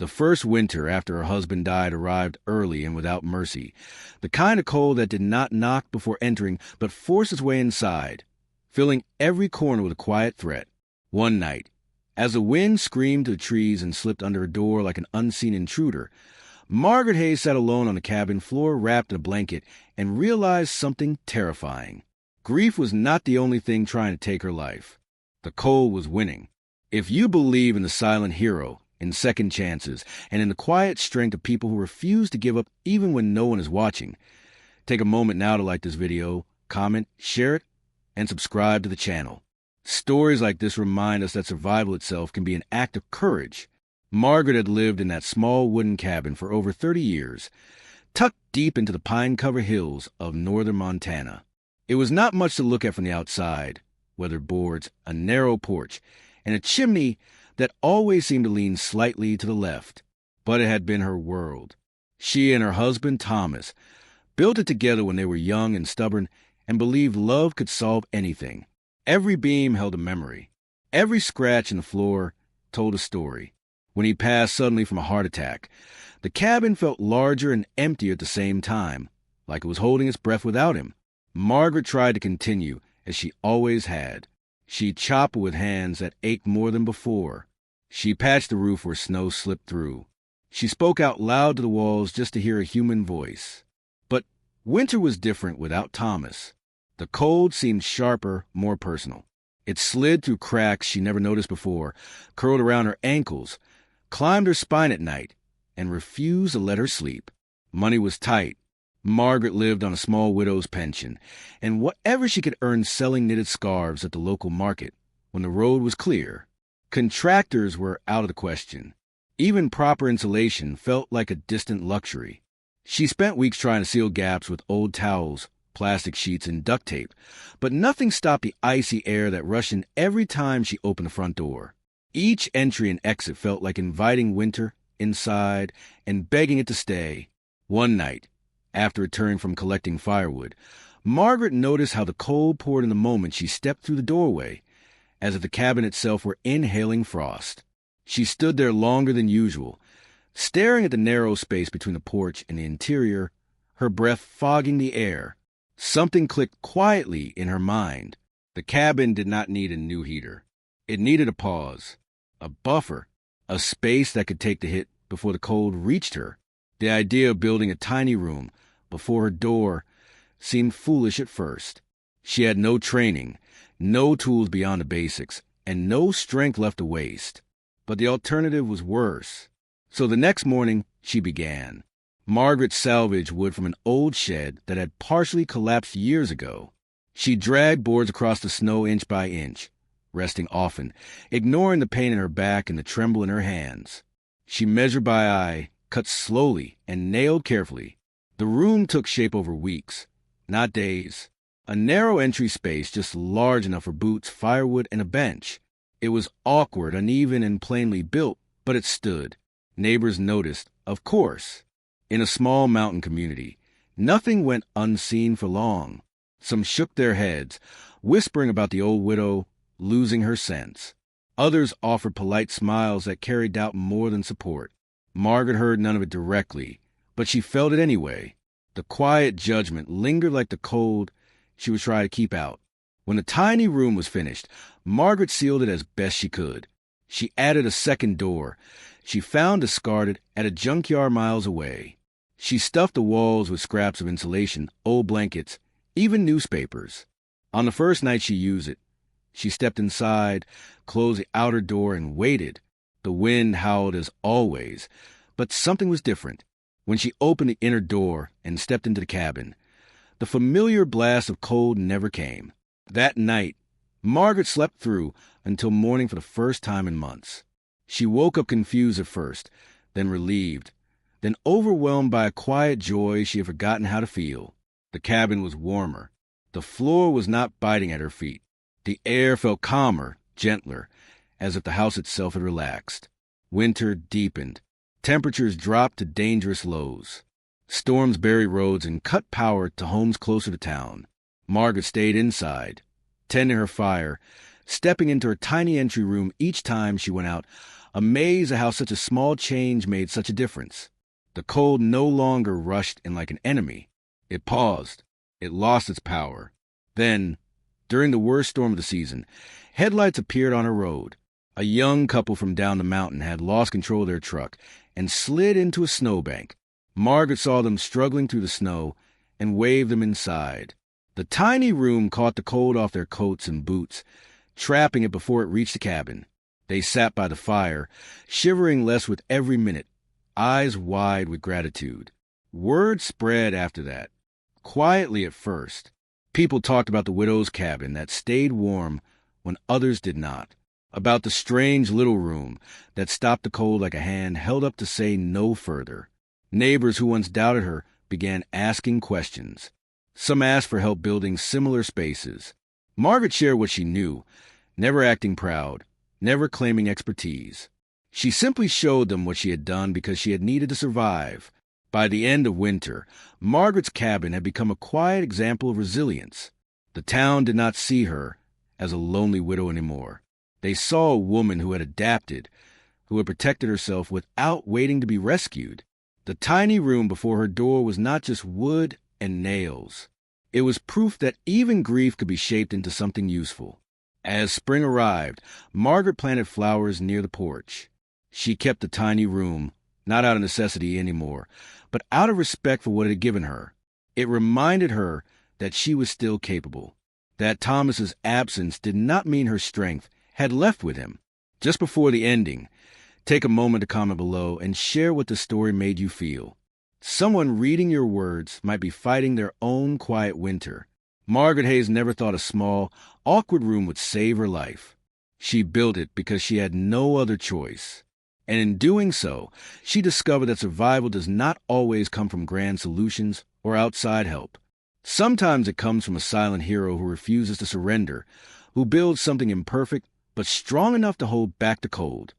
The first winter after her husband died arrived early and without mercy. The kind of cold that did not knock before entering, but forced its way inside, filling every corner with a quiet threat. One night, as the wind screamed to the trees and slipped under her door like an unseen intruder, Margaret Hayes sat alone on the cabin floor wrapped in a blanket and realized something terrifying. Grief was not the only thing trying to take her life. The cold was winning. If you believe in the silent hero, in second chances, and in the quiet strength of people who refuse to give up even when no one is watching, take a moment now to like this video, comment, share it, and subscribe to the channel. Stories like this remind us that survival itself can be an act of courage. Margaret had lived in that small wooden cabin for over 30 years, tucked deep into the pine-covered hills of northern Montana. It was not much to look at from the outside: weathered boards, a narrow porch, and a chimney that always seemed to lean slightly to the left. But it had been her world. She and her husband, Thomas, built it together when they were young and stubborn and believed love could solve anything. Every beam held a memory. Every scratch in the floor told a story. When he passed suddenly from a heart attack, the cabin felt larger and emptier at the same time, like it was holding its breath without him. Margaret tried to continue, as she always had. She chopped with hands that ached more than before. She patched the roof where snow slipped through. She spoke out loud to the walls just to hear a human voice. But winter was different without Thomas. The cold seemed sharper, more personal. It slid through cracks she never noticed before, curled around her ankles, climbed her spine at night, and refused to let her sleep. Money was tight. Margaret lived on a small widow's pension, and whatever she could earn selling knitted scarves at the local market when the road was clear. Contractors were out of the question. Even proper insulation felt like a distant luxury. She spent weeks trying to seal gaps with old towels, plastic sheets, and duct tape, but nothing stopped the icy air that rushed in every time she opened the front door. Each entry and exit felt like inviting winter inside and begging it to stay. One night, after returning from collecting firewood, Margaret noticed how the cold poured in the moment she stepped through the doorway, as if the cabin itself were inhaling frost. She stood there longer than usual, staring at the narrow space between the porch and the interior, her breath fogging the air. Something clicked quietly in her mind. The cabin did not need a new heater. It needed a pause, a buffer, a space that could take the hit before the cold reached her. The idea of building a tiny room before her door seemed foolish at first. She had no training, no tools beyond the basics, and no strength left to waste. But the alternative was worse. So the next morning, she began. Margaret salvaged wood from an old shed that had partially collapsed years ago. She dragged boards across the snow inch by inch, resting often, ignoring the pain in her back and the tremble in her hands. She measured by eye, cut slowly, and nailed carefully. The room took shape over weeks, not days. A narrow entry space just large enough for boots, firewood, and a bench. It was awkward, uneven, and plainly built, but it stood. Neighbors noticed, of course. In a small mountain community, nothing went unseen for long. Some shook their heads, whispering about the old widow losing her sense. Others offered polite smiles that carried doubt more than support. Margaret heard none of it directly, but she felt it anyway. The quiet judgment lingered like the cold she was trying to keep out. When the tiny room was finished, Margaret sealed it as best she could. She added a second door she found discarded at a junkyard miles away. She stuffed the walls with scraps of insulation, old blankets, even newspapers. On the first night she used it, she stepped inside, closed the outer door, and waited. The wind howled as always, but something was different. When she opened the inner door and stepped into the cabin, the familiar blast of cold never came. That night, Margaret slept through until morning for the first time in months. She woke up confused at first, then relieved, then overwhelmed by a quiet joy she had forgotten how to feel. The cabin was warmer. The floor was not biting at her feet. The air felt calmer, gentler, as if the house itself had relaxed. Winter deepened. Temperatures dropped to dangerous lows. Storms buried roads and cut power to homes closer to town. Margaret stayed inside, tending her fire, stepping into her tiny entry room each time she went out, amazed at how such a small change made such a difference. The cold no longer rushed in like an enemy. It paused. It lost its power. Then, during the worst storm of the season, headlights appeared on a road. A young couple from down the mountain had lost control of their truck and slid into a snowbank. Margaret saw them struggling through the snow and waved them inside. The tiny room caught the cold off their coats and boots, trapping it before it reached the cabin. They sat by the fire, shivering less with every minute, eyes wide with gratitude. Word spread after that. Quietly at first, people talked about the widow's cabin that stayed warm when others did not, about the strange little room that stopped the cold like a hand held up to say no further. Neighbors who once doubted her began asking questions. Some asked for help building similar spaces. Margaret shared what she knew, never acting proud, never claiming expertise. She simply showed them what she had done because she had needed to survive. By the end of winter, Margaret's cabin had become a quiet example of resilience. The town did not see her as a lonely widow anymore. They saw a woman who had adapted, who had protected herself without waiting to be rescued. The tiny room before her door was not just wood and nails. It was proof that even grief could be shaped into something useful. As spring arrived, Margaret planted flowers near the porch. She kept the tiny room, not out of necessity anymore, but out of respect for what it had given her. It reminded her that she was still capable, that Thomas's absence did not mean her strength had left with him. Just before the ending, take a moment to comment below and share what the story made you feel. Someone reading your words might be fighting their own quiet winter. Margaret Hayes never thought a small, awkward room would save her life. She built it because she had no other choice. And in doing so, she discovered that survival does not always come from grand solutions or outside help. Sometimes it comes from a silent hero who refuses to surrender, who builds something imperfect but strong enough to hold back the cold.